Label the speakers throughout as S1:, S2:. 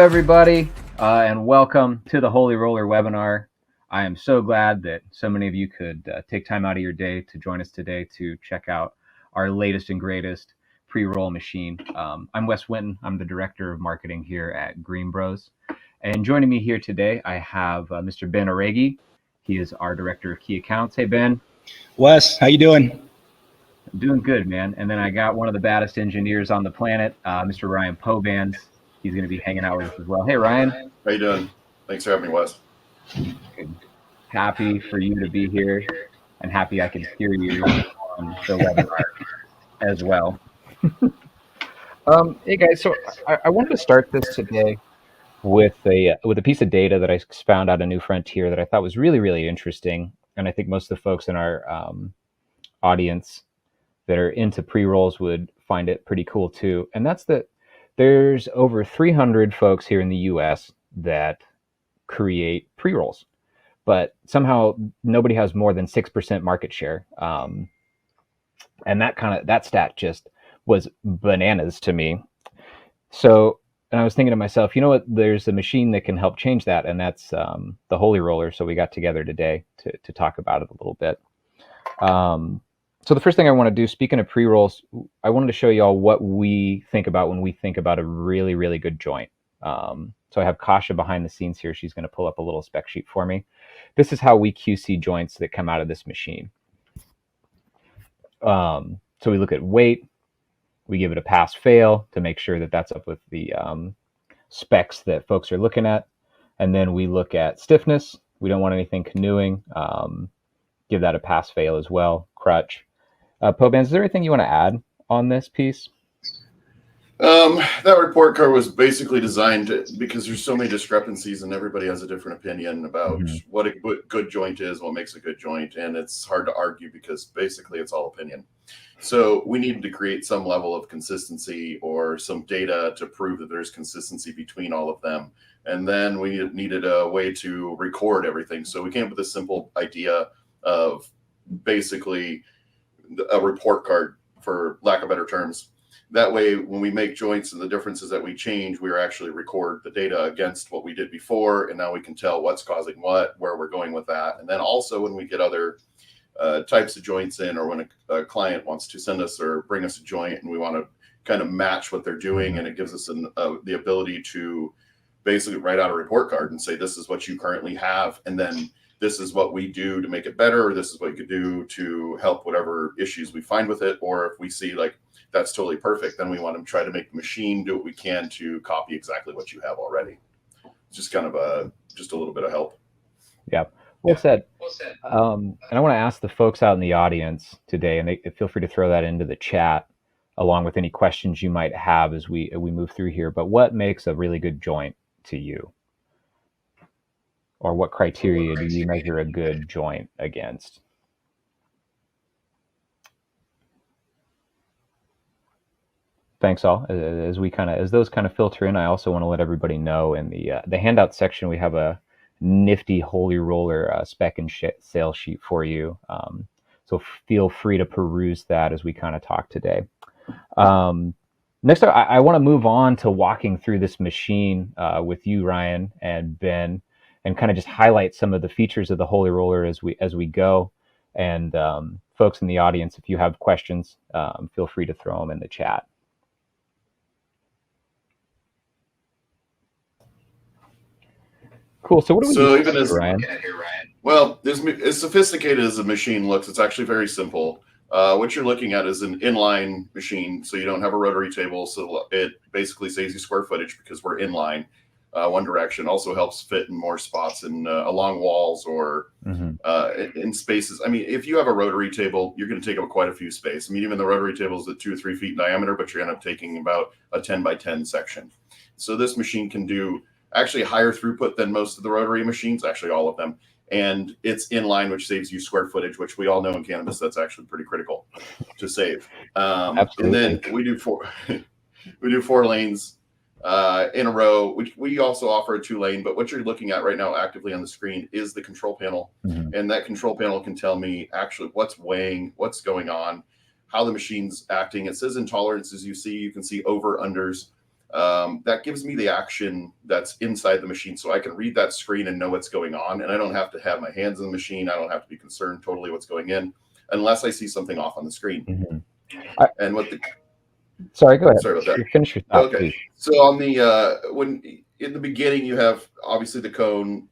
S1: everybody, and welcome to the Holy Roller webinar. I am so glad that so many of you could take time out of your day to join us today to check out our latest and greatest pre-roll machine. I'm Wes Winton. I'm the Director of Marketing here at GreenBroz. And joining me here today, I have Mr. Ben Oregi. He is our Director of Key Accounts. Hey, Ben.
S2: Wes, how you doing?
S1: I'm doing good, man. And then I got one of the baddest engineers on the planet, Mr. Ryan Pobans. He's going to be hanging out with us as well. Hey, Ryan.
S3: How you doing? Thanks for having me, Wes.
S1: Good. Happy for you to be here, and happy I can hear you on the webinar as well. Hey guys, so I wanted to start this today with a piece of data that I found out at New Frontier that I thought was really, really interesting, and I think most of the folks in our audience that are into pre-rolls would find it pretty cool too. And that's that there's over 300 folks here in the US that create pre-rolls, but somehow nobody has more than 6% market share. And that stat just was bananas to me. So, and I was thinking to myself, you know what, there's a machine that can help change that, and that's the Holy Roller. So we got together today to talk about it a little bit. So the first thing I want to do, speaking of pre-rolls, I wanted to show you all what we think about when we think about a really, really good joint. So I have Kasha behind the scenes here. She's going to pull up a little spec sheet for me. This is how we QC joints that come out of this machine. So we look at weight. We give it a pass-fail to make sure that that's up with the specs that folks are looking at. And then we look at stiffness. We don't want anything canoeing. Give that a pass-fail as well. Crutch. Pobans, is there anything you want to add on this piece?
S3: That report card was basically designed because there's so many discrepancies and everybody has a different opinion about what a good joint is, what makes a good joint, and it's hard to argue because basically it's all opinion. So we needed to create some level of consistency or some data to prove that there's consistency between all of them. And then we needed a way to record everything. So we came up with a simple idea of basically a report card, for lack of better terms. That way, when we make joints and the differences that we change, we actually record the data against what we did before, and now we can tell what's causing what, where we're going with that. And then also when we get other types of joints in, or when a client wants to send us or bring us a joint and we want to kind of match what they're doing, and it gives us the ability to basically write out a report card and say, this is what you currently have, and then this is what we do to make it better, or this is what you could do to help whatever issues we find with it. Or if we see like that's totally perfect, then we want to try to make the machine do what we can to copy exactly what you have already. It's just kind of just a little bit of help.
S1: Yeah, well said. And I want to ask the folks out in the audience today, and feel free to throw that into the chat along with any questions you might have as we move through here. But what makes a really good joint to you? Or what criteria do you measure a good joint against? Thanks all. As those kind of filter in, I also want to let everybody know in the handout section we have a nifty Holy Roller spec and sales sheet for you. So feel free to peruse that as we kind of talk today. Next, I want to move on to walking through this machine with you, Ryan and Ben, and kind of just highlight some of the features of the Holy Roller as we go. And folks in the audience, if you have questions, feel free to throw them in the chat. Cool. So what do we do
S3: even as
S1: Ryan?
S3: Well, as sophisticated as the machine looks, it's actually very simple. What you're looking at is an inline machine, so you don't have a rotary table. So it basically saves you square footage because we're inline. One direction also helps fit in more spots in along walls or in spaces. I mean, if you have a rotary table, you're going to take up quite a few space. I mean, even the rotary table is at 2 or 3 feet in diameter, but you're going to end up taking about a 10 by 10 section. So this machine can do actually higher throughput than most of the rotary machines, actually all of them. And it's inline, which saves you square footage, which we all know in cannabis, that's actually pretty critical to save. And then we do four lanes in a row. We also offer a 2-lane, but what you're looking at right now actively on the screen is the control panel. And that control panel can tell me actually what's weighing, what's going on, how the machine's acting. It says in tolerances, you can see over unders. that gives me the action that's inside the machine, so I can read that screen and know what's going on, and I don't have to have my hands in the machine. I don't have to be concerned totally what's going in unless I see something off on the screen. And what the
S1: sorry, go ahead.
S3: Sorry about that.
S1: You finish your thought,
S3: Okay.
S1: please.
S3: So on the when in the beginning you have obviously the cone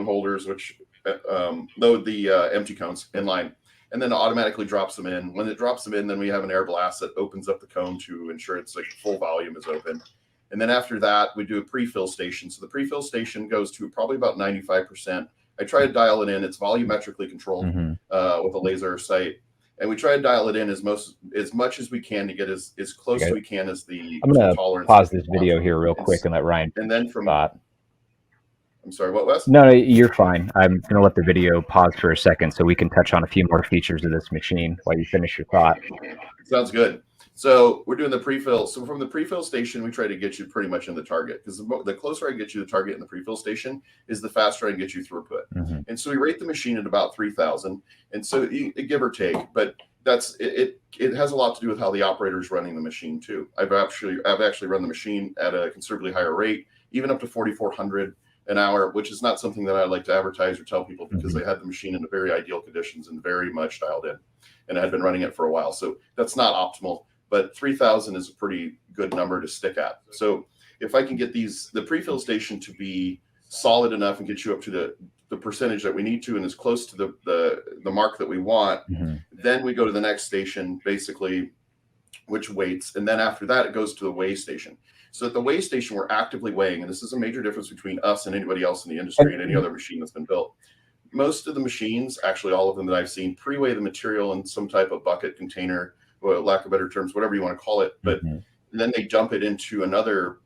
S3: holders, which load the empty cones in line, and then it automatically drops them in. When it drops them in, then we have an air blast that opens up the cone to ensure it's like full volume is open. And then after that, we do a pre-fill station. So the pre-fill station goes to probably about 95%. I try to dial it in. It's volumetrically controlled with a laser sight. And we try to dial it in as much as we can to get as close as we can as the
S1: I'm going to
S3: tolerance.
S1: pause this video here real quick and let Ryan.
S3: And then from
S1: thought.
S3: I'm sorry, what, Wes?
S1: No, you're fine. I'm going to let the video pause for a second so we can touch on a few more features of this machine while you finish your thought.
S3: Sounds good. So we're doing the pre-fill. So from the pre-fill station, we try to get you pretty much in the target, because the closer I get you to the target in the pre-fill station is the faster I can get you throughput. And so we rate the machine at about 3,000. And so give or take, but that's it has a lot to do with how the operator is running the machine too. I've actually run the machine at a considerably higher rate, even up to 4,400 an hour, which is not something that I like to advertise or tell people, because I had the machine in very ideal conditions and very much dialed in, and I had been running it for a while. So that's not optimal, but 3,000 is a pretty good number to stick at. So if I can get the pre-fill station to be solid enough and get you up to the percentage that we need to and as close to the mark that we want, then we go to the next station, basically, which waits. And then after that, it goes to the weigh station. So at the weigh station, we're actively weighing, and this is a major difference between us and anybody else in the industry and any other machine that's been built. Most of the machines, actually all of them that I've seen, pre-weigh the material in some type of bucket, container, or lack of better terms, whatever you want to call it, but then they dump it into another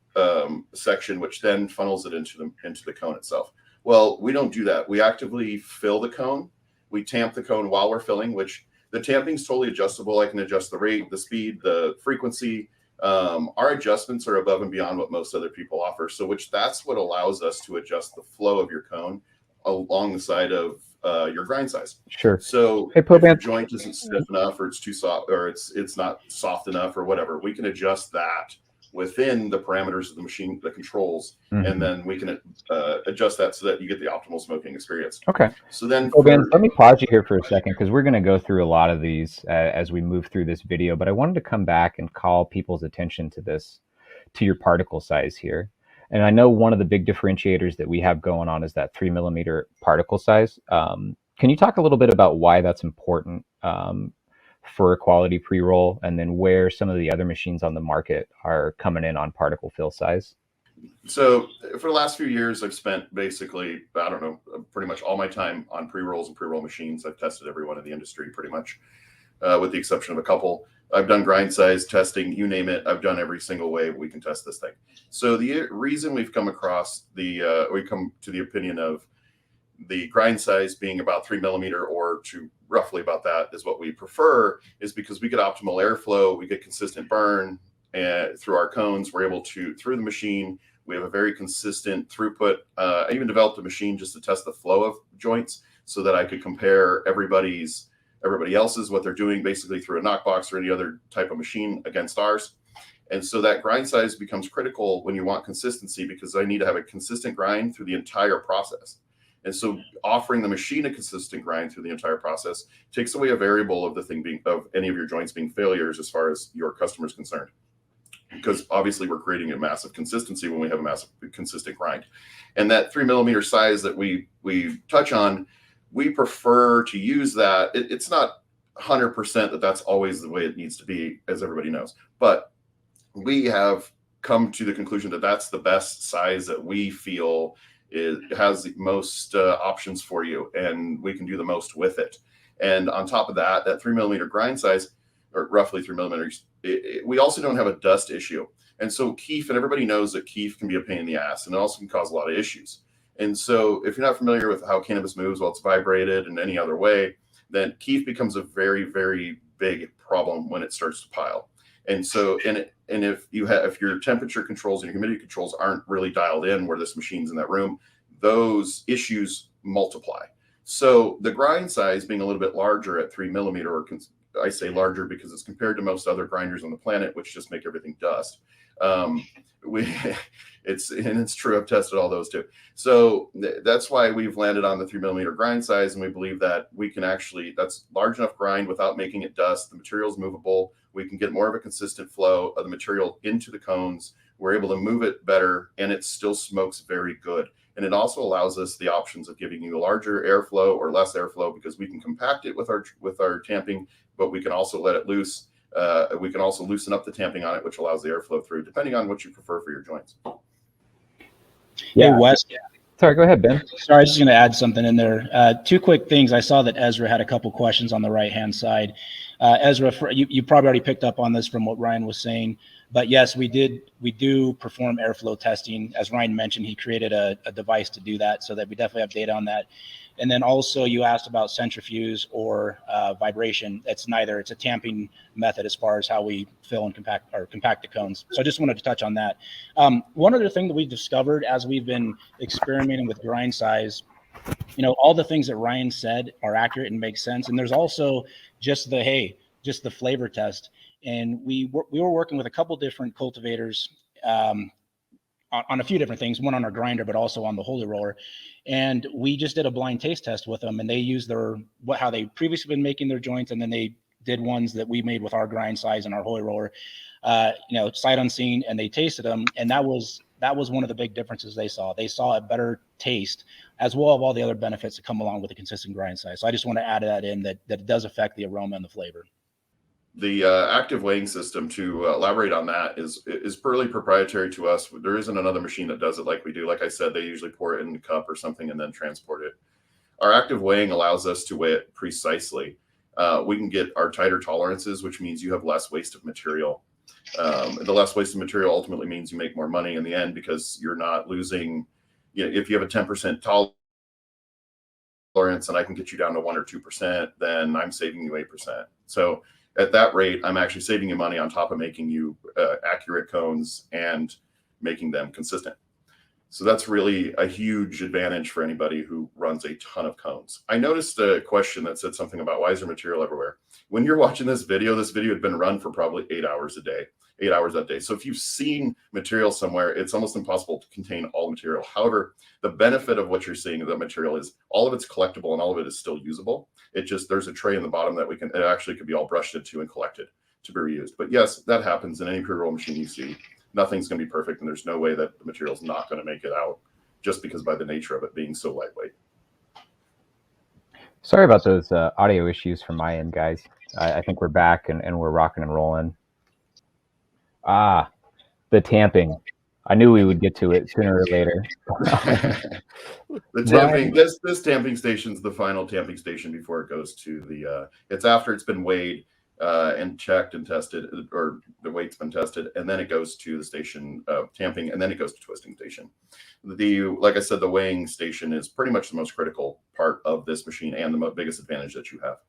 S3: section, which then funnels it into the cone itself. Well, we don't do that. We actively fill the cone. We tamp the cone while we're filling, which the tamping is totally adjustable. I can adjust the rate, the speed, the frequency. Our adjustments are above and beyond what most other people offer. So that's what allows us to adjust the flow of your cone along the side of your grind size.
S1: Sure.
S3: So
S1: hey,
S3: if your joint isn't stiff enough, or it's too soft, or it's not soft enough, or whatever, we can adjust that within the parameters of the machine, the controls, and then we can adjust that so that you get the optimal smoking experience.
S1: Okay.
S3: So then,
S1: let me pause you here for a second, because we're going to go through a lot of these as we move through this video, but I wanted to come back and call people's attention to your particle size here. And I know one of the big differentiators that we have going on is that 3 millimeter particle size. Can you talk a little bit about why that's important for a quality pre-roll, and then where some of the other machines on the market are coming in on particle fill size?
S3: So for the last few years, I've spent basically, I don't know, pretty much all my time on pre-rolls and pre-roll machines. I've tested every one in the industry pretty much, with the exception of a couple. I've done grind size testing, you name it. I've done every single way we can test this thing. So the reason we've come across we come to the opinion of the grind size being about 3 millimeter, or to roughly about that, is what we prefer, is because we get optimal airflow, we get consistent burn through our cones. We're able to, through the machine, we have a very consistent throughput. I even developed a machine just to test the flow of joints, so that I could compare everybody else's, what they're doing, basically through a knockbox or any other type of machine, against ours. And so that grind size becomes critical when you want consistency, because I need to have a consistent grind through the entire process. And so offering the machine a consistent grind through the entire process takes away a variable of any of your joints being failures as far as your customer is concerned. Because obviously we're creating a massive consistency when we have a massive consistent grind. And that 3 millimeter size that we touch on, we prefer to use that. It's not 100% that's always the way it needs to be, as everybody knows. But we have come to the conclusion that that's the best size that we feel has the most options for you, and we can do the most with it. And on top of that, that 3 millimeter grind size, or roughly 3 millimeters, we also don't have a dust issue. And so keef, and everybody knows that keef can be a pain in the ass, and it also can cause a lot of issues. And so if you're not familiar with how cannabis moves while it's vibrated in any other way, then keef becomes a very, very big problem when it starts to pile. And so, and if your temperature controls and your humidity controls aren't really dialed in where this machine's in that room, those issues multiply. So the grind size being a little bit larger at 3 millimeter, or I say larger because it's compared to most other grinders on the planet, which just make everything dust. Um, we it's true. I've tested all those too. So that's why we've landed on the 3mm grind size, and we believe that we can actually, that's large enough grind without making it dust. The material's movable. We can get more of a consistent flow of the material into the cones. We're able to move it better, and it still smokes very good. And it also allows us the options of giving you a larger airflow or less airflow, because we can compact it with our tamping, but we can also let it loose. We can also loosen up the tamping on it, which allows the airflow through, depending on what you prefer for your joints.
S2: Yeah. Hey, Wes.
S1: Sorry, go ahead, Ben.
S2: Sorry, I was just going to add something in there. Two quick things. I saw that Ezra had a couple questions on the right-hand side. Ezra, you probably already picked up on this from what Ryan was saying, but yes, we do perform airflow testing. As Ryan mentioned, he created a device to do that, so that we definitely have data on that. And then also you asked about centrifuge or vibration. It's neither. It's a tamping method as far as how we fill and compact the cones. So I just wanted to touch on that. One other thing that we've discovered as we've been experimenting with grind size, all the things that Ryan said are accurate and make sense. And there's also just the flavor test. And we were working with a couple different cultivators on a few different things, one on our grinder, but also on the Holy Roller. And we just did a blind taste test with them, and they used how they previously been making their joints, and then they did ones that we made with our grind size and our Holy Roller, sight unseen, and they tasted them. And that was one of the big differences they saw. They saw a better taste, as well as all the other benefits that come along with a consistent grind size. So I just want to add that in, that it does affect the aroma and the flavor.
S3: The active weighing system, to elaborate on that, is purely proprietary to us. There isn't another machine that does it like we do. Like I said, they usually pour it in a cup or something and then transport it. Our active weighing allows us to weigh it precisely. We can get our tighter tolerances, which means you have less waste of material. The less waste of material ultimately means you make more money in the end, because you're not losing. If you have a 10% tolerance and I can get you down to 1 or 2%, then I'm saving you 8%. So at that rate, I'm actually saving you money on top of making you accurate cones and making them consistent. So that's really a huge advantage for anybody who runs a ton of cones. I noticed a question that said something about, why is there material everywhere? When you're watching this video had been run for probably 8 hours that day. So if you've seen material somewhere, it's almost impossible to contain all material. However, the benefit of what you're seeing of that material is all of it's collectible and all of it is still usable. There's a tray in the bottom that it actually could be all brushed into and collected to be reused. But yes, that happens in any pre-roll machine you see. Nothing's going to be perfect, and there's no way that the material's not going to make it out, just because by the nature of it being so lightweight.
S1: Sorry about those audio issues from my end, guys. I think we're back and we're rocking and rolling. The tamping. I knew we would get to it sooner or later.
S3: The tamping, this tamping station's the final tamping station before it goes to the, it's after it's been weighed and checked and tested, or the weight's been tested, and then it goes to the station of tamping, and then it goes to twisting station. Like I said, the weighing station is pretty much the most critical part of this machine and the biggest advantage that you have.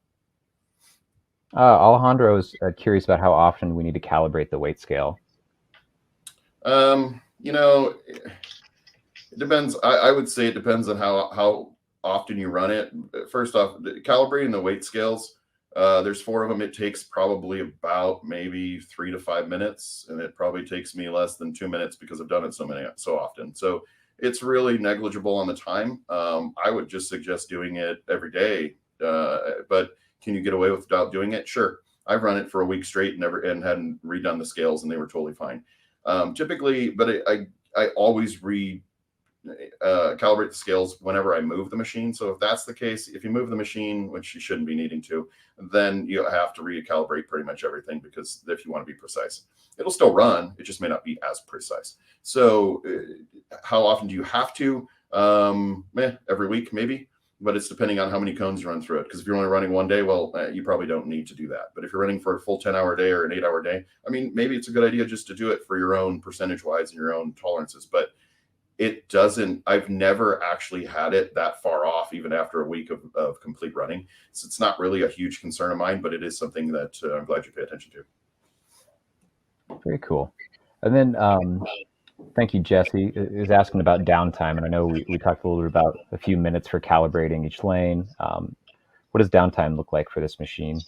S1: Alejandro is curious about how often we need to calibrate the weight scale.
S3: It depends. I would say it depends on how often you run it. First off, calibrating the weight scales, there's 4 of them. It takes probably about maybe 3 to 5 minutes, and it probably takes me less than 2 minutes because I've done it so often. So it's really negligible on the time. I would just suggest doing it every day. But can you get away without doing it? Sure. I've run it for a week straight and hadn't redone the scales, and they were totally fine. Typically, but I always calibrate the scales whenever I move the machine. So if that's the case, if you move the machine, which you shouldn't be needing to, then you have to recalibrate pretty much everything, because if you want to be precise, it'll still run. It just may not be as precise. So how often do you have to? Every week, maybe. But it's depending on how many cones you run through it. Because if you're only running one day, well, you probably don't need to do that. But if you're running for a full 10-hour day or an 8-hour day, I mean, maybe it's a good idea just to do it for your own percentage-wise and your own tolerances. But it doesn't, I've never actually had it that far off, even after a week of complete running. So it's not really a huge concern of mine, but it is something that I'm glad you pay attention to.
S1: Very cool. And then thank you, Jesse, is asking about downtime. And I know we talked a little bit about a few minutes for calibrating each lane. What does downtime look like for this machine?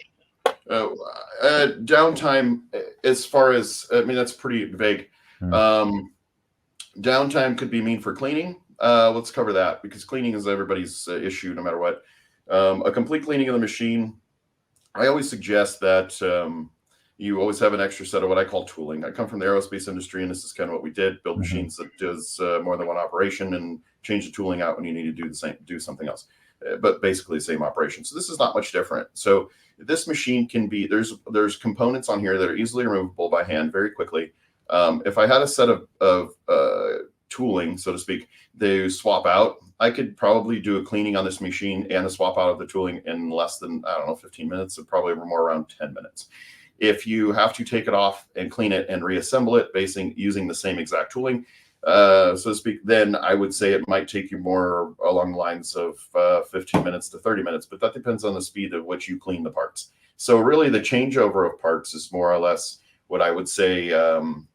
S3: Downtime, as far as, I mean, that's pretty vague. Downtime could be mean for cleaning. Let's cover that, because cleaning is everybody's issue no matter what. A complete cleaning of the machine, I always suggest that you always have an extra set of what I call tooling. I come from the aerospace industry, and this is kind of what we did: build machines that does more than one operation and change the tooling out when you need to do something else. But basically the same operation. So this is not much different. So this machine can be, there's components on here that are easily removable by hand very quickly. If I had a set of tooling, so to speak, they swap out, I could probably do a cleaning on this machine and a swap out of the tooling in less than, I don't know, 15 minutes, and probably more around 10 minutes. If you have to take it off and clean it and reassemble it using the same exact tooling, so to speak, then I would say it might take you more along the lines of 15 minutes to 30 minutes, but that depends on the speed at which you clean the parts. So really the changeover of parts is more or less what I would say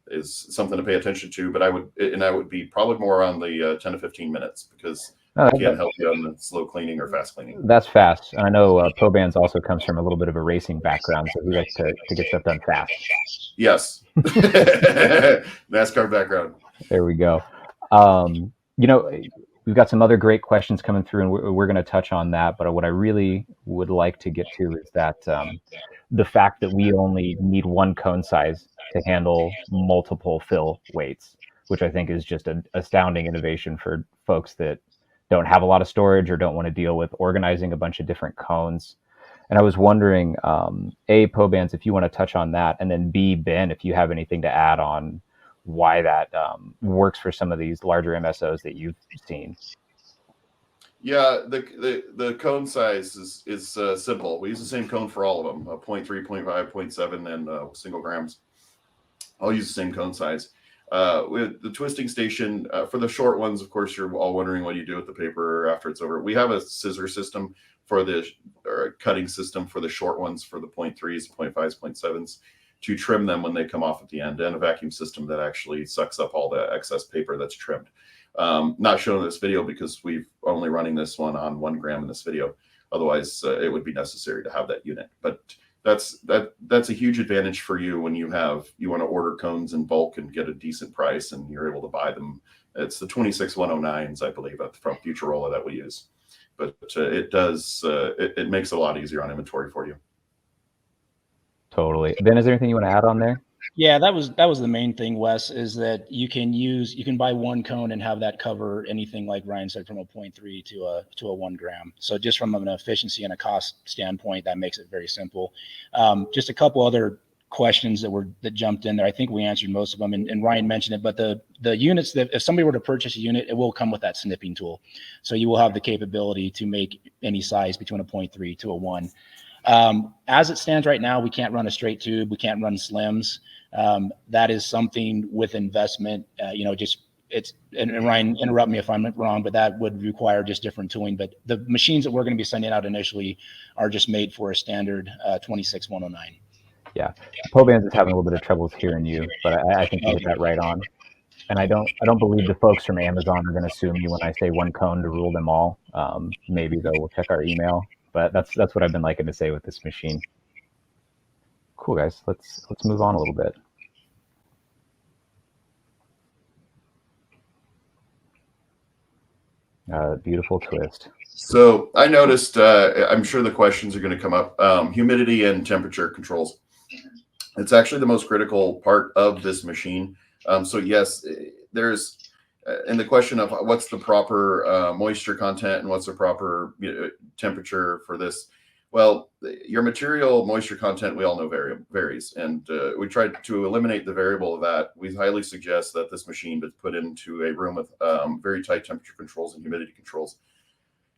S3: is something to pay attention to, but I would be probably more on the 10 to 15 minutes, because I can't help you on the slow cleaning or fast cleaning.
S1: That's fast. And I know ProBands also comes from a little bit of a racing background, so he likes to get stuff done fast.
S3: Yes. NASCAR background.
S1: There we go. We've got some other great questions coming through, and we're going to touch on that. But what I really would like to get to is that the fact that we only need one cone size to handle multiple fill weights, which I think is just an astounding innovation for folks that don't have a lot of storage or don't want to deal with organizing a bunch of different cones. And I was wondering, A, ProBands, if you want to touch on that, and then B, Ben, if you have anything to add on why that works for some of these larger MSOs that you've seen.
S3: Yeah, the cone size is simple. We use the same cone for all of them: 0.3, 0.5, 0.7, and single grams. I'll use the same cone size. With the twisting station, for the short ones, of course, you're all wondering what you do with the paper after it's over. We have a scissor system or a cutting system for the short ones, for the 0.3s, 0.5s, 0.7s, to trim them when they come off at the end, and a vacuum system that actually sucks up all the excess paper that's trimmed. Not shown in this video because we've only running this one on 1 gram in this video. Otherwise, it would be necessary to have that unit. But that's a huge advantage for you when you want to order cones in bulk and get a decent price, and you're able to buy them. It's the 26109s, I believe, from Futurola that we use. But it makes it a lot easier on inventory for you.
S1: Totally. Ben, is there anything you want to add on there?
S2: Yeah, that was the main thing, Wes, is that you can buy one cone and have that cover anything, like Ryan said, from a 0.3 to a 1 gram. So just from an efficiency and a cost standpoint, that makes it very simple. Just a couple other questions that jumped in there. I think we answered most of them, and Ryan mentioned it, but the units, that if somebody were to purchase a unit, it will come with that snipping tool. So you will have the capability to make any size between a 0.3 to a 1. As it stands right now, we can't run a straight tube. We can't run slims. That is something with investment, and Ryan, interrupt me if I'm wrong, but that would require just different tooling. But the machines that we're going to be sending out initially are just made for a standard 26109.
S1: Yeah. ProBands is having a little bit of troubles hearing you, but I think you hit that right on. And I don't believe the folks from Amazon are going to assume you when I say 1 cone to rule them all. Maybe though, we'll check our email. But that's what I've been liking to say with this machine. Cool, guys. Let's move on a little bit. Beautiful twist.
S3: So I noticed, I'm sure the questions are going to come up, humidity and temperature controls. It's actually the most critical part of this machine. So yes, there's, and the question of what's the proper moisture content and what's the proper temperature for this. Well, your material moisture content, we all know varies. And we tried to eliminate the variable of that. We highly suggest that this machine be put into a room with very tight temperature controls and humidity controls.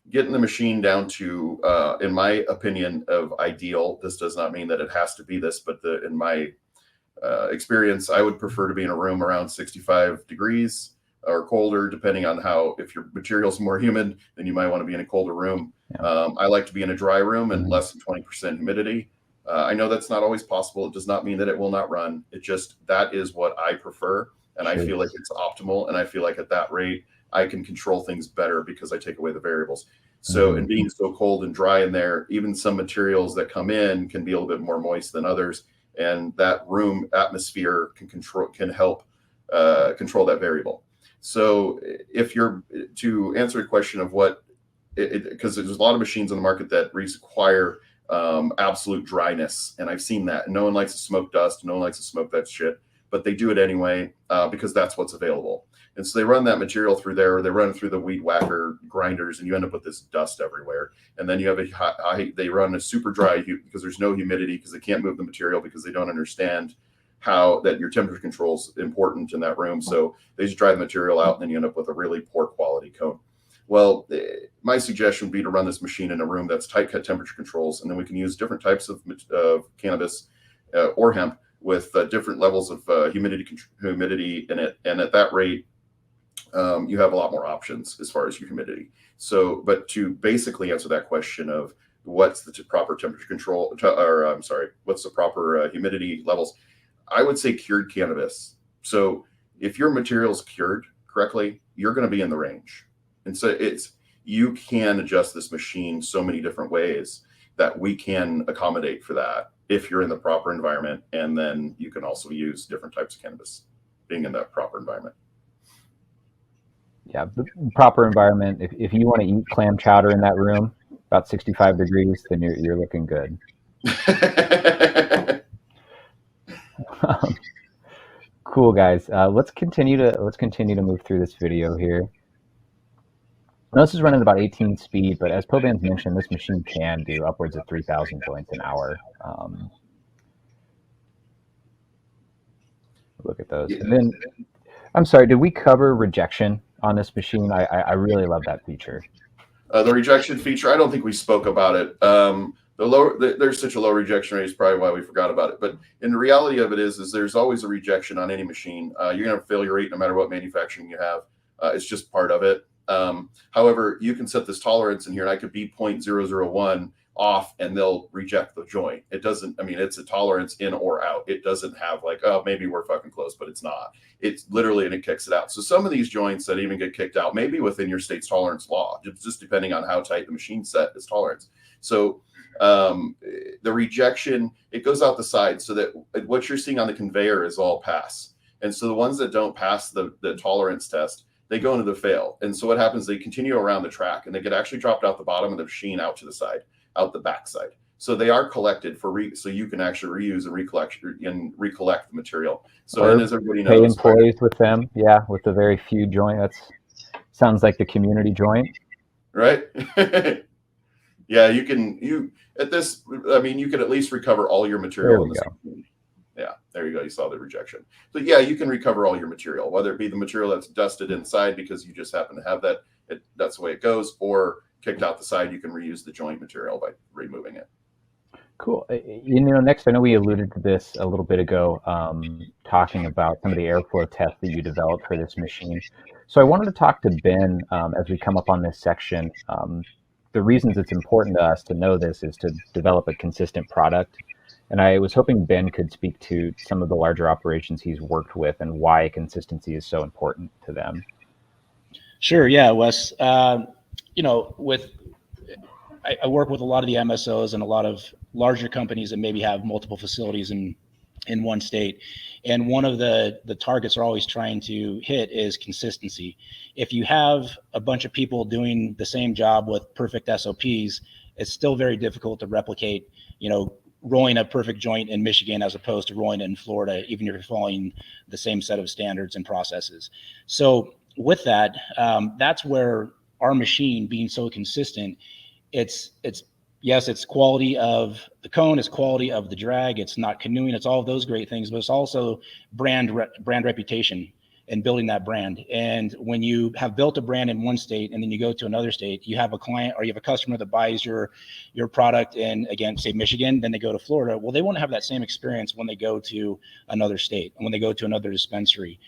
S3: Getting the machine down to, in my opinion, of ideal. This does not mean that it has to be this, but in my experience, I would prefer to be in a room around 65 degrees or colder, depending on if your material's more humid, then you might want to be in a colder room. Yeah. I like to be in a dry room and less than 20% humidity. I know that's not always possible. It does not mean that it will not run. That is what I prefer. And I feel like it's optimal. And I feel like at that rate, I can control things better because I take away the variables. So, and being so cold and dry in there, even some materials that come in can be a little bit more moist than others, and that room atmosphere can help control that variable. So, if you're to answer a question of what, because there's a lot of machines on the market that require absolute dryness, and I've seen that. No one likes to smoke dust. No one likes to smoke that shit, but they do it anyway because that's what's available. And so they run that material through there, or they run through the weed whacker grinders, and you end up with this dust everywhere. And then you have they run a super dry because there's no humidity, because they can't move the material because they don't understand how that your temperature control is important in that room. So they just dry the material out, and then you end up with a really poor quality cone. Well, my suggestion would be to run this machine in a room that's tight cut temperature controls, and then we can use different types of cannabis or hemp with different levels of humidity in it. And at that rate, you have a lot more options as far as your humidity. So, but to basically answer that question of what's the proper temperature control, what's the proper humidity levels, I would say cured cannabis. So if your material is cured correctly, you're going to be in the range. And so you can adjust this machine so many different ways that we can accommodate for that if you're in the proper environment. And then you can also use different types of cannabis being in that proper environment.
S1: Yeah, the proper environment. If you want to eat clam chowder in that room, about 65 degrees, then you're looking good. Cool, guys. Let's continue to move through this video here. Now, this is running about 18 speed, but as Poban's mentioned, this machine can do upwards of 3,000 joints an hour. Look at those. And then, I'm sorry, did we cover rejection on this machine? I really love that feature.
S3: The rejection feature, I don't think we spoke about it. There's such a low rejection rate is probably why we forgot about it. But in the reality of it is there's always a rejection on any machine. You're going to have a failure rate no matter what manufacturing you have. It's just part of it. However, you can set this tolerance in here, and I could be 0.001 off, and they'll reject the joint. It doesn't, I mean, it's a tolerance in or out. It doesn't have like, oh, maybe we're fucking close, but it's not. It's literally, and it kicks it out. So some of these joints that even get kicked out, maybe within your state's tolerance law, just depending on how tight the machine set is tolerance. So the rejection, it goes out the side, so that what you're seeing on the conveyor is all pass. And so the ones that don't pass the tolerance test, they go into the fail. And so what happens, they continue around the track, and they get actually dropped out the bottom of the machine out to the side, out the back side. So they are collected so you can actually reuse and recollect the material. So then, as everybody knows,
S1: pay employees with them. Yeah, with the very few joint. That sounds like the community joint.
S3: Right? Yeah, you can at least recover all your material in this. Yeah, there you go. You saw the rejection. So yeah, you can recover all your material, whether it be the material that's dusted inside because you just happen to have that. That's the way it goes, or kicked out the side. You can reuse the joint material by removing it.
S1: Cool. Next, I know we alluded to this a little bit ago, talking about some of the airflow tests that you developed for this machine. So I wanted to talk to Ben as we come up on this section. The reasons it's important to us to know this is to develop a consistent product. And I was hoping Ben could speak to some of the larger operations he's worked with and why consistency is so important to them.
S2: Sure. Yeah, Wes. I work with a lot of the MSOs and a lot of larger companies that maybe have multiple facilities in one state. And one of the targets they're always trying to hit is consistency. If you have a bunch of people doing the same job with perfect SOPs, it's still very difficult to replicate, rolling a perfect joint in Michigan as opposed to rolling it in Florida, even if you're following the same set of standards and processes. So with that, that's where our machine being so consistent, it's quality of the cone, it's quality of the drag, it's not canoeing, it's all of those great things, but it's also brand reputation and building that brand. And when you have built a brand in one state and then you go to another state, you have a client or you have a customer that buys your product in, again, say Michigan, then they go to Florida. Well, they want to have that same experience when they go to another state and when they go to another dispensary.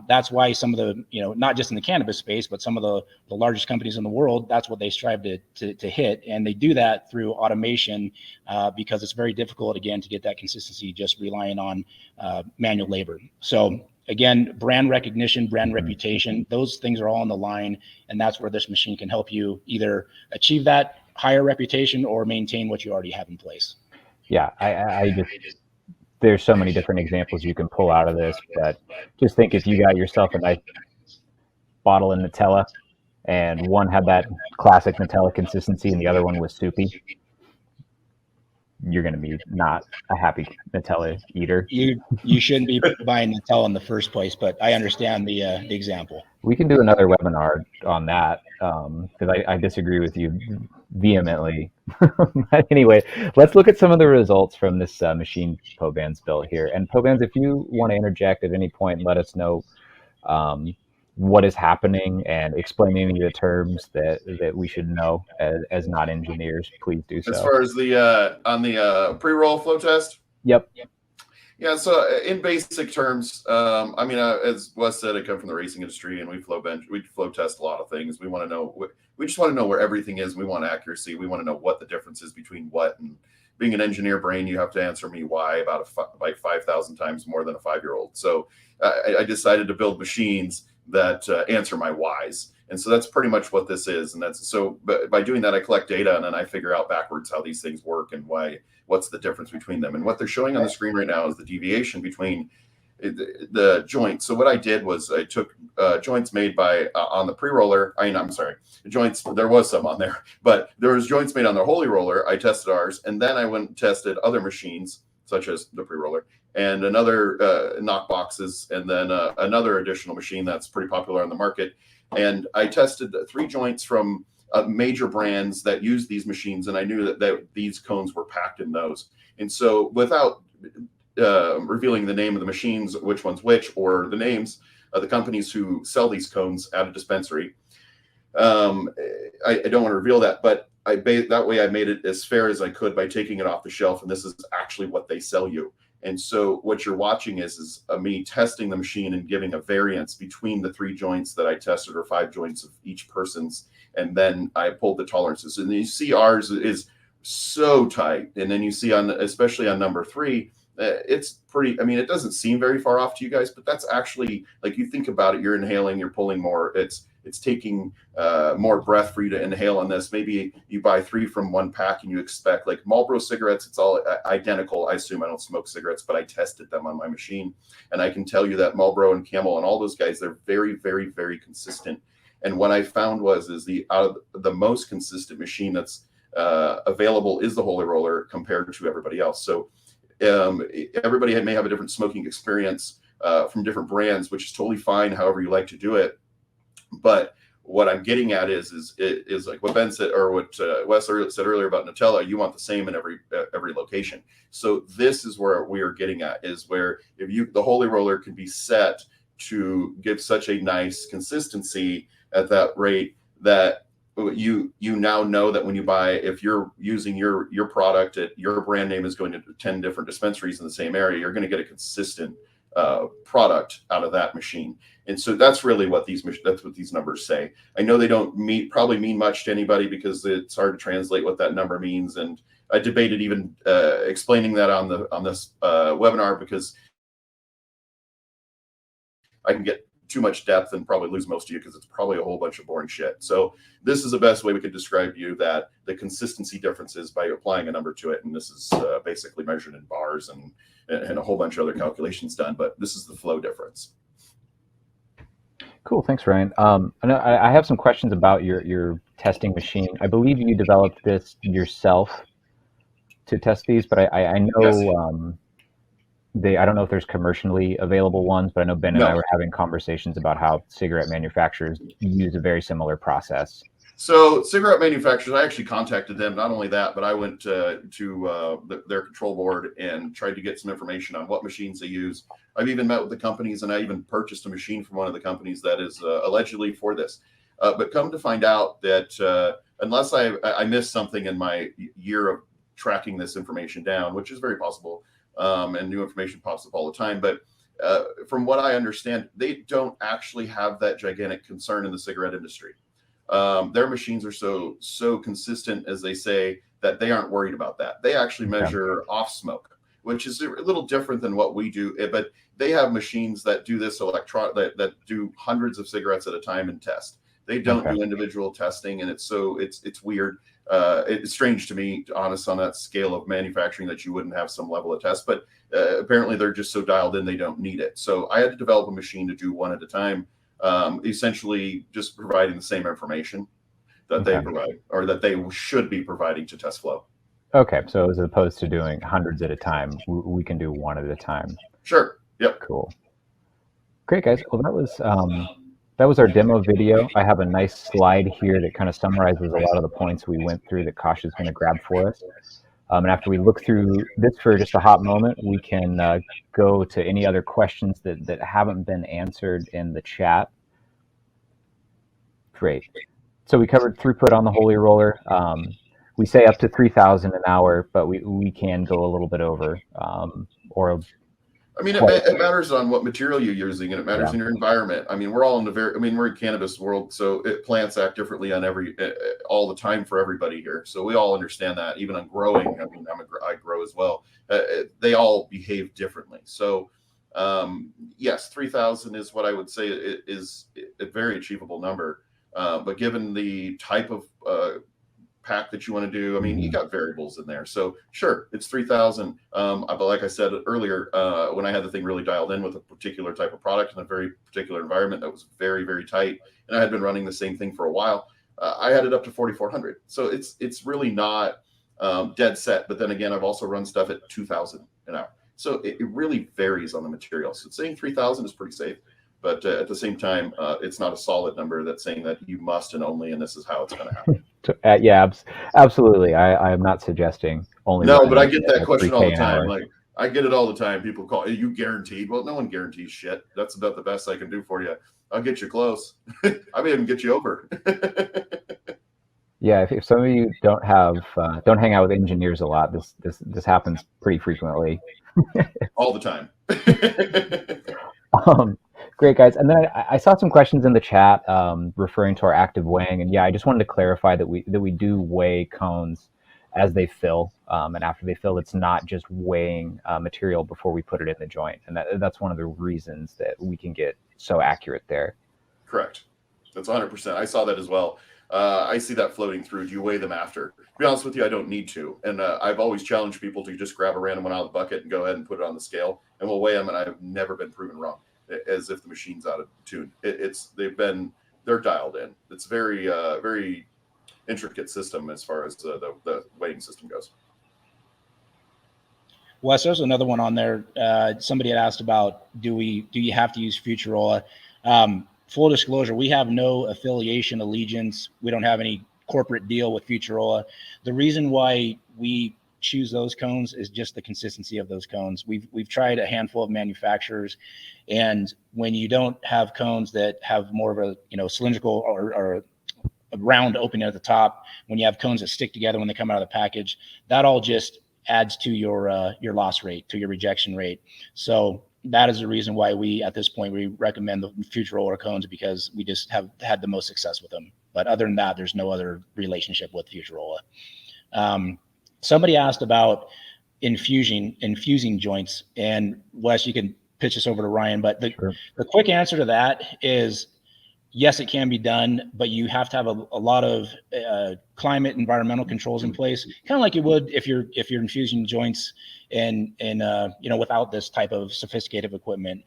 S2: That's why some of the, not just in the cannabis space, but some of the largest companies in the world, that's what they strive to hit. And they do that through automation because it's very difficult, again, to get that consistency just relying on manual labor. So again, brand recognition, brand reputation, those things are all on the line. And that's where this machine can help you either achieve that higher reputation or maintain what you already have in place.
S1: Yeah, I just, there's so many different examples you can pull out of this, but just think if you got yourself a nice bottle of Nutella and one had that classic Nutella consistency and the other one was soupy, you're going to be not a happy Nutella eater.
S2: You shouldn't be buying Nutella in the first place, but I understand the example.
S1: We can do another webinar on that because I disagree with you vehemently. But anyway, let's look at some of the results from this machine Poban's built here. And Pobans, if you want to interject at any point and let us know what is happening and explain any of the terms that we should know as not engineers, please do so.
S3: As far as the on the pre-roll flow test?
S1: Yep.
S3: Yeah, so in basic terms, I mean, as Wes said, I come from the racing industry, and we flow test a lot of things. We want to know, we just want to know where everything is. We want accuracy. We want to know what the difference is between what. And being an engineer brain, you have to answer me why about like 5,000 times more than a 5-year-old. So I decided to build machines that answer my whys. And so that's pretty much what this is. And that's so by doing that, I collect data and then I figure out backwards how these things work and what's the difference between them. And what they're showing on the screen right now is the deviation between the joints. So what I did was I took joints made by on the pre-roller. I'm sorry, joints, there was some on there, but there was joints made on the Holy Roller. I tested ours, and then I went and tested other machines such as the pre-roller and another knock boxes, and then another additional machine that's pretty popular on the market. And I tested 3 joints from major brands that use these machines, and I knew that these cones were packed in those. And so without revealing the name of the machines, which one's which, or the names of the companies who sell these cones at a dispensary, I don't want to reveal that, but that way I made it as fair as I could by taking it off the shelf, and this is actually what they sell you. And so what you're watching is me testing the machine and giving a variance between the 3 joints that I tested, or 5 joints of each person's, and then I pulled the tolerances. And you see ours is so tight, and then you see especially on number 3, it's pretty, I mean, it doesn't seem very far off to you guys, but that's actually, like, you think about it, you're inhaling, you're pulling more, it's taking more breath for you to inhale on this. Maybe you buy 3 from one pack and you expect, like Marlboro cigarettes, it's all identical. I assume I don't smoke cigarettes, but I tested them on my machine, and I can tell you that Marlboro and Camel and all those guys, they're very, very, very consistent. And what I found is the most consistent machine that's available is the Holy Roller compared to everybody else. So everybody may have a different smoking experience from different brands, which is totally fine, however you like to do it. But what I'm getting at is like what Ben said, or what Wes said earlier about Nutella. You want the same in every location. So this is where we are getting at, is where the Holy Roller can be set to give such a nice consistency at that rate that you now know that when you buy, if you're using your product, your brand name is going to 10 different dispensaries in the same area, you're going to get a consistent product out of that machine. And so that's really what these numbers say. I know they don't probably mean much to anybody because it's hard to translate what that number means. And I debated even explaining that on this webinar, because I can get too much depth and probably lose most of you because it's probably a whole bunch of boring shit. So this is the best way we could describe to you that the consistency differences by applying a number to it. And this is basically measured in bars and a whole bunch of other calculations done, but this is the flow difference.
S1: Cool, thanks, Ryan. I have some questions about your testing machine. I believe you developed this yourself to test these, but I know yes. I don't know if there's commercially available ones, but I know Ben and I were having conversations about how cigarette manufacturers use a very similar process.
S3: So cigarette manufacturers, I actually contacted them. Not only that, but I went to their control board and tried to get some information on what machines they use. I've even met with the companies, and I even purchased a machine from one of the companies that is allegedly for this. But come to find out that unless I missed something in my year of tracking this information down, which is very possible, and new information pops up all the time. But from what I understand, they don't actually have that gigantic concern in the cigarette industry. Their machines are so consistent, as they say, that they aren't worried about that. They actually measure off smoke. which is a little different than what we do. But they have machines that do this that do hundreds of cigarettes at a time and test. They don't do individual testing, and it's weird. It's strange to me, honest, on that scale of manufacturing, that you wouldn't have some level of test. But apparently, they're just so dialed in, they don't need it. So I had to develop a machine to do one at a time, essentially just providing the same information that they provide, or that they should be providing to test flow.
S1: Okay, so as opposed to doing hundreds at a time, we can do one at a time.
S3: Sure. Yep.
S1: Cool. Great, guys. Well, that was our demo video. I have a nice slide here that kind of summarizes a lot of the points we went through that Kosh is going to grab for us. And after we look through this for just a hot moment, we can go to any other questions that haven't been answered in the chat. Great. So we covered throughput on the Holy Roller. We say up to 3,000 an hour, but we can go a little bit over.
S3: I mean, it matters on what material you're using, and it matters in your environment. I mean, we're all in we're in cannabis world, so plants act differently on all the time for everybody here. So we all understand that. Even on growing, I mean, I grow as well. They all behave differently. So yes, 3,000 is what I would say is a very achievable number. But given the type of pack that you want to do, I mean, you got variables in there. So sure, it's 3,000. But like I said earlier, when I had the thing really dialed in with a particular type of product in a very particular environment that was very, very tight, and I had been running the same thing for a while, I had it up to 4,400. So it's really not dead set. But then again, I've also run stuff at 2,000 an hour. So it really varies on the material. So saying 3,000 is pretty safe. But at the same time, it's not a solid number that's saying that you must and only, and this is how it's going to happen.
S1: Yeah, absolutely. I am not suggesting only.
S3: No, but I get that question all the time. Like, I get it all the time. People call, "Are you guaranteed?" Well, no one guarantees shit. That's about the best I can do for you. I'll get you close. I may even get you over.
S1: Yeah, if some of you don't hang out with engineers a lot, this happens pretty frequently.
S3: All the time.
S1: Great, guys. And then I saw some questions in the chat referring to our active weighing, and yeah, I just wanted to clarify that we do weigh cones as they fill, and after they fill, it's not just weighing material before we put it in the joint, and that's one of the reasons that we can get so accurate there.
S3: Correct. That's 100%. I saw that as well. I see that floating through. Do you weigh them after? To be honest with you, I don't need to, and I've always challenged people to just grab a random one out of the bucket and go ahead and put it on the scale, and we'll weigh them, and I've never been proven wrong. As if the machine's out of tune. They're dialed in. It's very very intricate system as far as the weighing system goes.
S2: Wes, there's another one on there. Somebody had asked about do you have to use Futurola? Full disclosure, we have no affiliation, allegiance. We don't have any corporate deal with Futurola. The reason why we choose those cones is just the consistency of those cones. We've tried a handful of manufacturers, and when you don't have cones that have more of a cylindrical or a round opening at the top, when you have cones that stick together when they come out of the package, that all just adds to your loss rate, to your rejection rate. So that is the reason why at this point we recommend the Futurola cones, because we just have had the most success with them. But other than that, there's no other relationship with Futurola. Somebody asked about infusing joints, and Wes, you can pitch this over to Ryan, but the quick answer to that is yes, it can be done, but you have to have a lot of climate, environmental controls in place, kind of like you would if you're infusing joints and without this type of sophisticated equipment.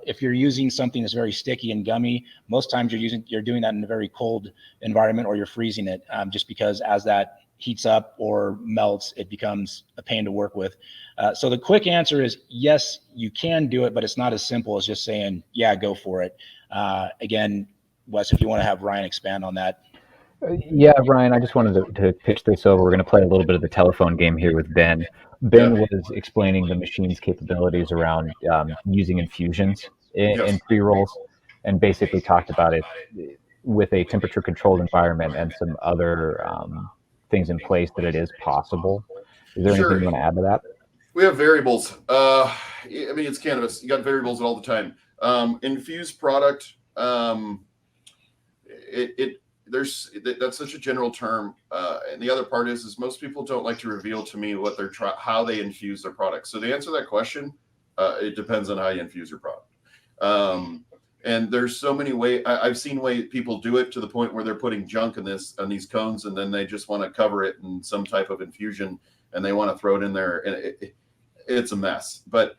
S2: If you're using something that's very sticky and gummy, most times you're doing that in a very cold environment, or you're freezing it, just because as that heats up or melts, it becomes a pain to work with. So the quick answer is yes, you can do it, but it's not as simple as just saying, yeah, go for it. Again, Wes, if you want to have Ryan expand on that.
S1: Yeah, Ryan, I just wanted to pitch this over. We're going to play a little bit of the telephone game here with Ben. Ben was explaining the machine's capabilities around using infusions in pre-rolls, and basically talked about it with a temperature-controlled environment and some other things in place that it is possible. Is there anything you want to add to that?
S3: We have variables. I mean, it's cannabis. You got variables all the time. Infused product, that's such a general term. And the other part is most people don't like to reveal to me what how they infuse their product. So to answer that question, it depends on how you infuse your product. And there's so many ways. I've seen people do it to the point where they're putting junk on these cones, and then they just want to cover it in some type of infusion, and they want to throw it in there, and it's a mess. But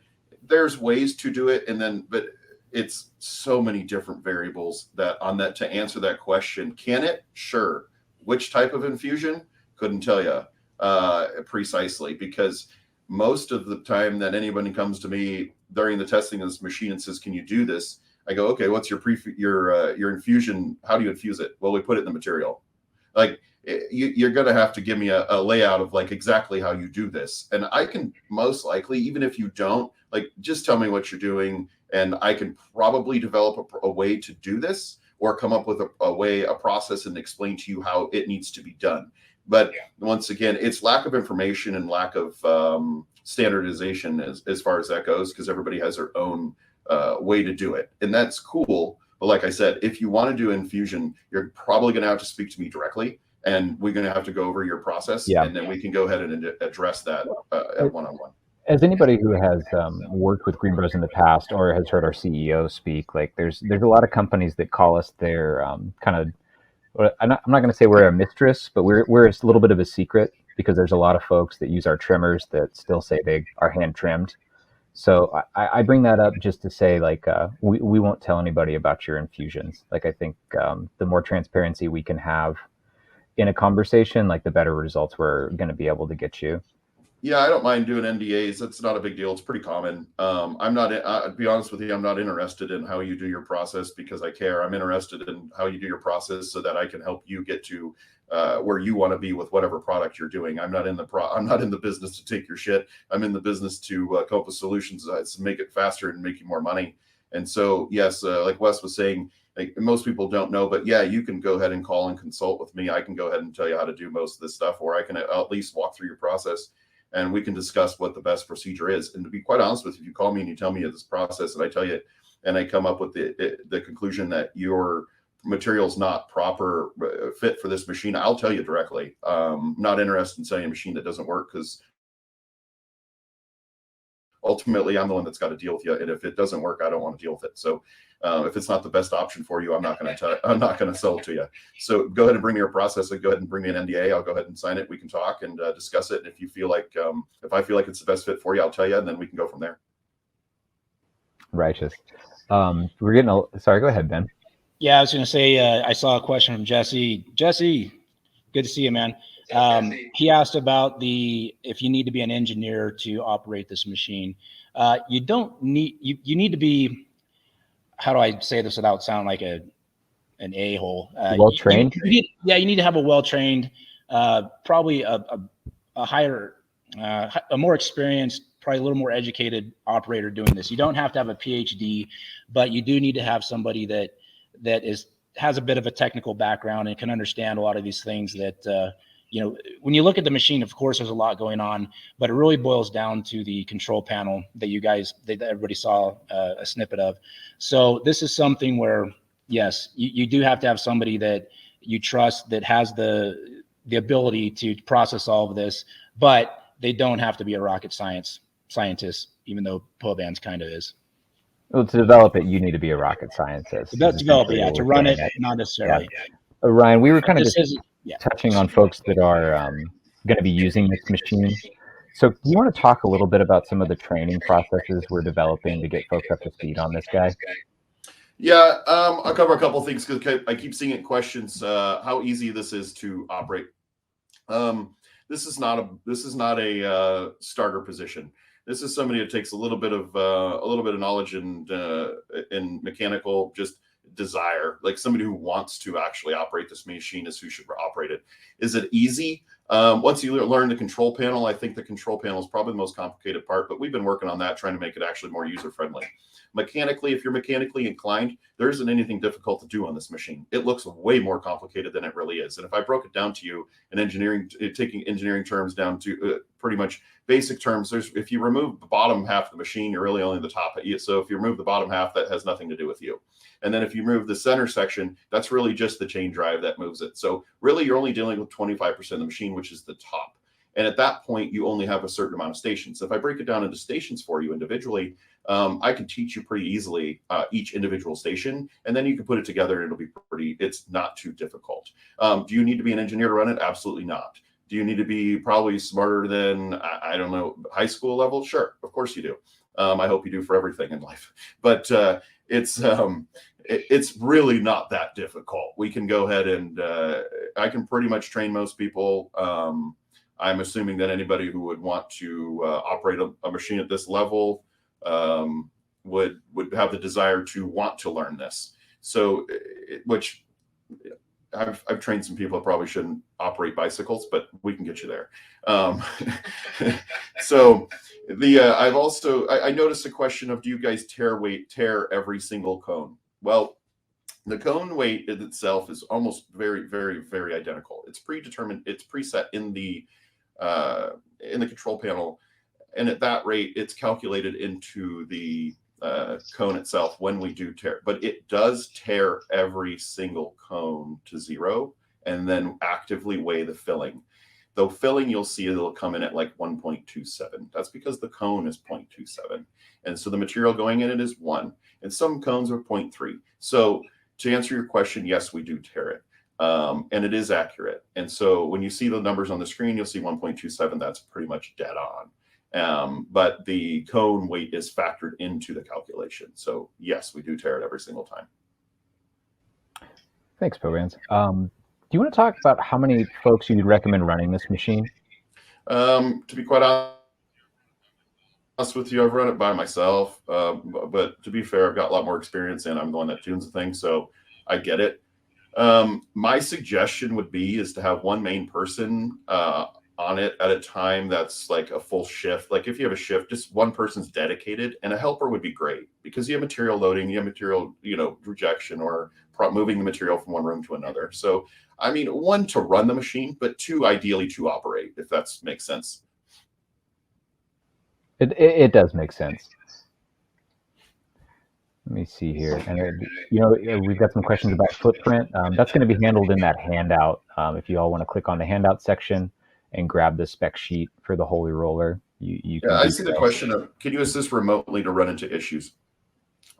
S3: there's ways to do it, but it's so many different variables to answer that question. Can it? Sure. Which type of infusion? Couldn't tell you precisely, because most of the time that anybody comes to me during the testing of this machine and says, "Can you do this?" I go, "Okay, what's your infusion? How do you infuse it?" "Well, we put it in the material." Like, you're going to have to give me a layout of like exactly how you do this. And I can most likely, even if you don't, like, just tell me what you're doing, and I can probably develop a way to do this, or come up with a process and explain to you how it needs to be done. But once again, it's lack of information and lack of standardization as far as that goes, because everybody has their own way to do it. And that's cool. But like I said, if you want to do infusion, you're probably going to have to speak to me directly, and we're going to have to go over your process, and then we can go ahead and address that at one-on-one.
S1: As anybody who has worked with GreenBroz in the past, or has heard our CEO speak, like there's a lot of companies that call us their kind of, I'm not going to say we're a mistress, but we're a little bit of a secret, because there's a lot of folks that use our trimmers that still say they are hand trimmed. So I bring that up just to say, like, we won't tell anybody about your infusions. Like, I think the more transparency we can have in a conversation, like, the better results we're going to be able to get you.
S3: Yeah, I don't mind doing NDAs. That's not a big deal. It's pretty common. I'm not, to be honest with you, I'm not interested in how you do your process because I care. I'm interested in how you do your process so that I can help you get to where you want to be with whatever product you're doing. I'm not in the business to take your shit. I'm in the business to come up with solutions to make it faster and make you more money. And so, yes, like Wes was saying, like, most people don't know, but yeah, you can go ahead and call and consult with me. I can go ahead and tell you how to do most of this stuff, or I can at least walk through your process, and we can discuss what the best procedure is. And to be quite honest with you, if you call me and you tell me this process, and I tell you, and I come up with the conclusion that your material's not proper fit for this machine, I'll tell you directly. Not interested in selling a machine that doesn't work, because ultimately I'm the one that's got to deal with you. And if it doesn't work, I don't want to deal with it. So if it's not the best option for you, I'm not going to sell it to you. So go ahead and bring me your process, and go ahead and bring me an NDA. I'll go ahead and sign it. We can talk and discuss it. And if you feel like, if I feel like it's the best fit for you, I'll tell you, and then we can go from there.
S1: Righteous. We're getting sorry, go ahead, Ben.
S2: Yeah, I was going to say, I saw a question from Jesse. Jesse, good to see you, man. He asked about if you need to be an engineer to operate this machine. You don't need, you need to be, how do I say this without sounding like an a-hole?
S1: Well-trained?
S2: You need to have a well-trained, probably a higher, a more experienced, probably a little more educated operator doing this. You don't have to have a PhD, but you do need to have somebody that has a bit of a technical background and can understand a lot of these things that, when you look at the machine, of course, there's a lot going on, but it really boils down to the control panel that everybody saw a snippet of. So this is something where, yes, you do have to have somebody that you trust, that has the ability to process all of this, but they don't have to be a rocket scientist, even though Poban's kind of is.
S1: Well, to develop it, you need to be a rocket scientist.
S2: To develop it, to run it, not necessarily.
S1: Yeah. Ryan, we were kind of touching on folks that are going to be using this machine. So do you want to talk a little bit about some of the training processes we're developing to get folks up to speed on this guy?
S3: Yeah, I'll cover a couple of things because I keep seeing it questions how easy this is to operate. This is not a starter position. This is somebody that takes a little bit of knowledge and in mechanical just desire. Like somebody who wants to actually operate this machine is who should operate it. Is it easy? Once you learn the control panel, I think the control panel is probably the most complicated part, but we've been working on that, trying to make it actually more user-friendly. Mechanically, if you're mechanically inclined, there isn't anything difficult to do on this machine. It looks way more complicated than it really is. And if I broke it down to you in engineering, taking engineering terms down to pretty much basic terms, if you remove the bottom half of the machine, you're really only the top. So if you remove the bottom half, that has nothing to do with you. And then if you move the center section, that's really just the chain drive that moves it. So really, you're only dealing with 25% of the machine, which is the top. And at that point, you only have a certain amount of stations. If I break it down into stations for you individually, I can teach you pretty easily each individual station, and then you can put it together and it'll be it's not too difficult. Do you need to be an engineer to run it? Absolutely not. Do you need to be probably smarter than, I don't know, high school level? Sure, of course you do. I hope you do for everything in life. But it's really not that difficult. We can go ahead and I can pretty much train most people. I'm assuming that anybody who would want to operate a machine at this level would have the desire to want to learn this. So, which I've trained some people that probably shouldn't operate bicycles, but we can get you there. So I've also, I noticed a question of, do you guys tear every single cone? Well, the cone weight itself is almost very, very, very identical. It's predetermined. It's preset in the control panel, and at that rate, it's calculated into the cone itself when we do tear. But it does tear every single cone to zero, and then actively weigh the filling. Though filling, you'll see it'll come in at like 1.27. That's because the cone is 0.27, and so the material going in it is 1, and some cones are 0.3. So to answer your question, yes, we do tear it. And it is accurate. And so when you see the numbers on the screen, you'll see 1.27. That's pretty much dead on. But the cone weight is factored into the calculation. So yes, we do tear it every single time.
S1: Thanks, Provans. Do you want to talk about how many folks you'd recommend running this machine?
S3: To be quite honest with you, I've run it by myself. But to be fair, I've got a lot more experience, and I'm the one that tunes the thing, so I get it. My suggestion would be is to have one main person on it at a time. That's like a full shift. Like if you have a shift, just one person's dedicated, and a helper would be great, because you have material loading, you have material, rejection, or moving the material from one room to another. So, I mean, 1, to run the machine, but 2, ideally to operate, if that makes sense.
S1: It does make sense. Let me see here. And, we've got some questions about footprint. That's going to be handled in that handout. If you all want to click on the handout section and grab the spec sheet for the Holy Roller, you can.
S3: I see the question of, can you assist remotely to run into issues?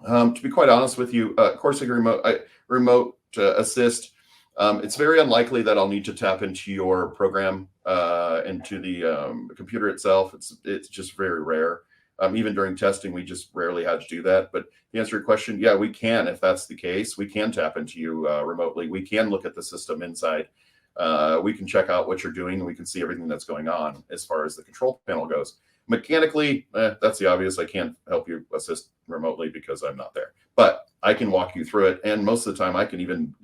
S3: To be quite honest with you, of course, I can remote assist. It's very unlikely that I'll need to tap into your program, into the computer itself. It's just very rare. Even during testing, we just rarely had to do that. But to answer your question, yeah, we can. If that's the case, we can tap into you remotely. We can look at the system inside. We can check out what you're doing, and we can see everything that's going on as far as the control panel goes. Mechanically, that's the obvious. I can't help you assist remotely because I'm not there. But I can walk you through it. And most of the time, I can even,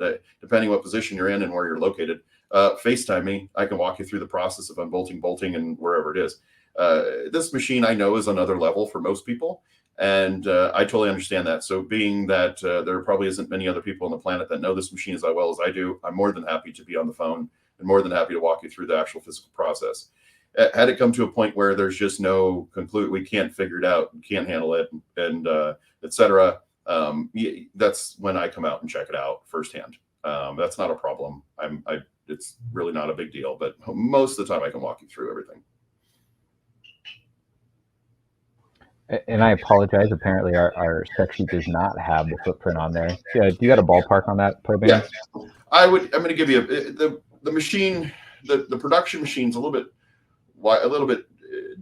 S3: depending what position you're in and where you're located, FaceTime me. I can walk you through the process of unbolting, bolting, and wherever it is. This machine, I know, is another level for most people, and I totally understand that. So being that there probably isn't many other people on the planet that know this machine as well as I do, I'm more than happy to be on the phone and more than happy to walk you through the actual physical process. Had it come to a point where there's just no we can't figure it out, can't handle it, and etc., that's when I come out and check it out firsthand. That's not a problem. It's really not a big deal, but most of the time I can walk you through everything.
S1: And I apologize. Apparently, our spec sheet does not have the footprint on there. Yeah, do you got a ballpark on that, Proban?
S3: Yeah, I'm going to give you the machine. The production machine's a little bit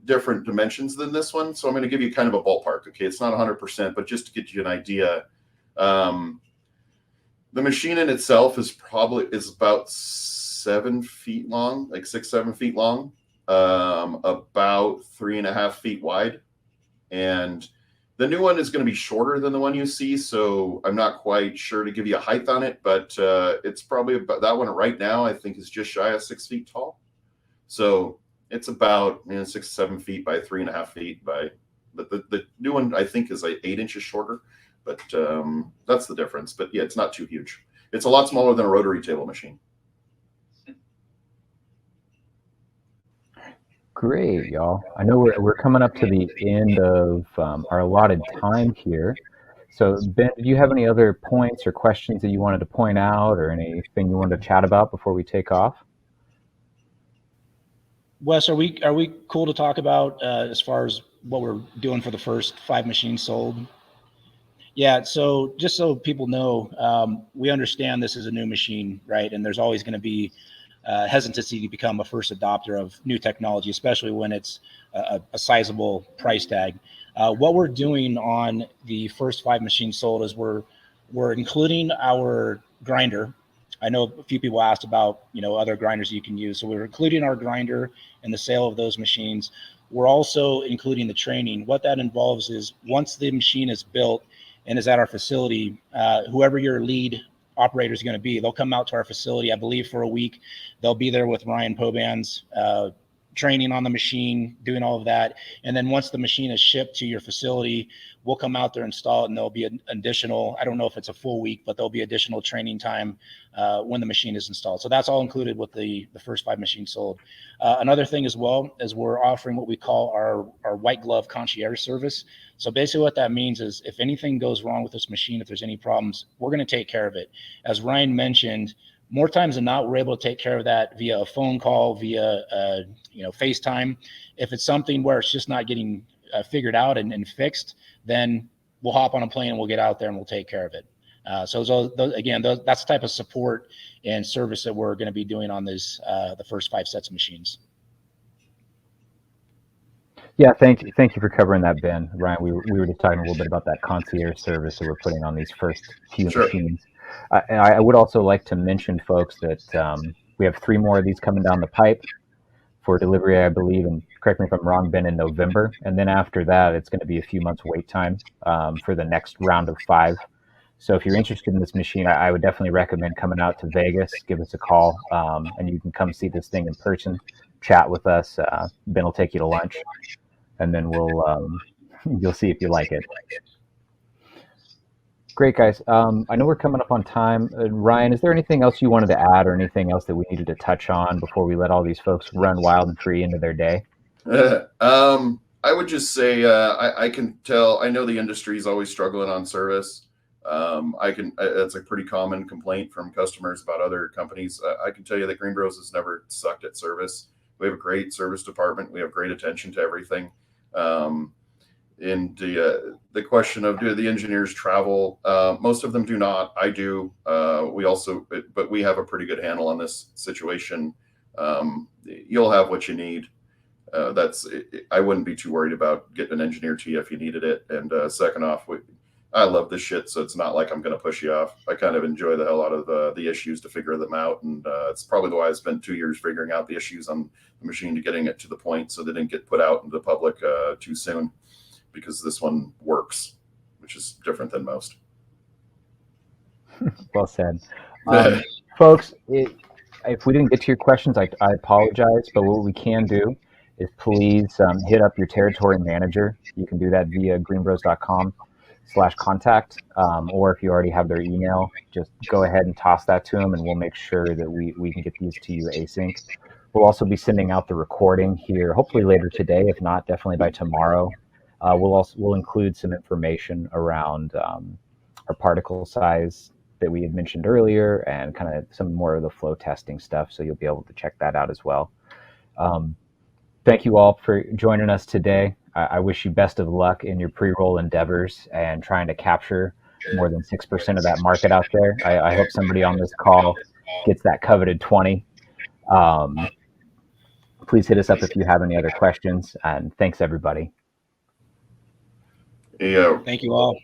S3: different dimensions than this one, so I'm going to give you kind of a ballpark. Okay, it's not 100%, but just to get you an idea, the machine in itself is about 7 feet long, like 6-7 feet long, about 3.5 feet wide. And the new one is going to be shorter than the one you see, so I'm not quite sure to give you a height on it, but it's probably about that one right now, I think, is just shy of 6 feet tall. So it's about 6 to 7 feet by 3.5 feet by. But the new one I think is like 8 inches shorter. But that's the difference. But yeah, it's not too huge. It's a lot smaller than a rotary table machine.
S1: Great, y'all. I know we're coming up to the end of our allotted time here. So, Ben, do you have any other points or questions that you wanted to point out, or anything you wanted to chat about before we take off?
S2: Wes, are we cool to talk about as far as what we're doing for the first 5 machines sold? Yeah, so just so people know, we understand this is a new machine, right? And there's always going to be hesitancy to become a first adopter of new technology, especially when it's a sizable price tag. What we're doing on the first 5 machines sold is we're including our grinder. I know a few people asked about other grinders you can use, so we're including our grinder in the sale of those machines. We're also including the training. What that involves is once the machine is built and is at our facility, whoever your lead operator is going to be, they'll come out to our facility, I believe, for a week. They'll be there with Ryan Poban's training on the machine, doing all of that. And then once the machine is shipped to your facility, we'll come out there, install it, and there'll be an additional, I don't know if it's a full week, but there'll be additional training time when the machine is installed. So that's all included with the first 5 machines sold. Another thing as well is we're offering what we call our white glove concierge service. So basically what that means is if anything goes wrong with this machine, if there's any problems, we're going to take care of it. As Ryan mentioned, more times than not, we're able to take care of that via a phone call, via FaceTime. If it's something where it's just not getting figured out and fixed, then we'll hop on a plane and we'll get out there and we'll take care of it. So that's the type of support and service that we're going to be doing on this the first 5 sets of machines.
S1: Yeah, thank you for covering that, Ben. Ryan, we were just talking a little bit about that concierge service that we're putting on these first few machines. And I would also like to mention, folks, that we have 3 more of these coming down the pipe for delivery, I believe, and correct me if I'm wrong, Ben, in November. And then after that, it's going to be a few months wait time for the next round of 5. So if you're interested in this machine, I would definitely recommend coming out to Vegas, give us a call, and you can come see this thing in person, chat with us. Ben will take you to lunch, and then you'll see if you like it. Great, guys. I know we're coming up on time. Ryan, is there anything else you wanted to add or anything else that we needed to touch on before we let all these folks run wild and free into their day?
S3: I would just say I can tell. I know the industry is always struggling on service. That's a pretty common complaint from customers about other companies. I can tell you that GreenBroz has never sucked at service. We have a great service department. We have great attention to everything. And the question of do the engineers travel? Most of them do not. I do. But we have a pretty good handle on this situation. You'll have what you need. I wouldn't be too worried about getting an engineer to you if you needed it. And second off, I love this shit, so it's not like I'm going to push you off. I kind of enjoy the hell out of the issues to figure them out, and it's probably why I spent 2 years figuring out the issues on the machine to getting it to the point so they didn't get put out into the public too soon, because this one works, which is different than most.
S1: Well said. Folks, if we didn't get to your questions, I apologize, but what we can do is please hit up your territory manager. You can do that via GreenBroz.com/contact, or if you already have their email, just go ahead and toss that to them, and we'll make sure that we can get these to you async. We'll also be sending out the recording here, hopefully later today. If not, definitely by tomorrow. We'll include some information around our particle size that we had mentioned earlier, and kind of some more of the flow testing stuff, so you'll be able to check that out as well. Thank you all for joining us today. I wish you best of luck in your pre-roll endeavors and trying to capture more than 6% of that market out there. I hope somebody on this call gets that coveted 20. Please hit us up if you have any other questions, and thanks everybody.
S3: Yeah.
S2: Thank you all.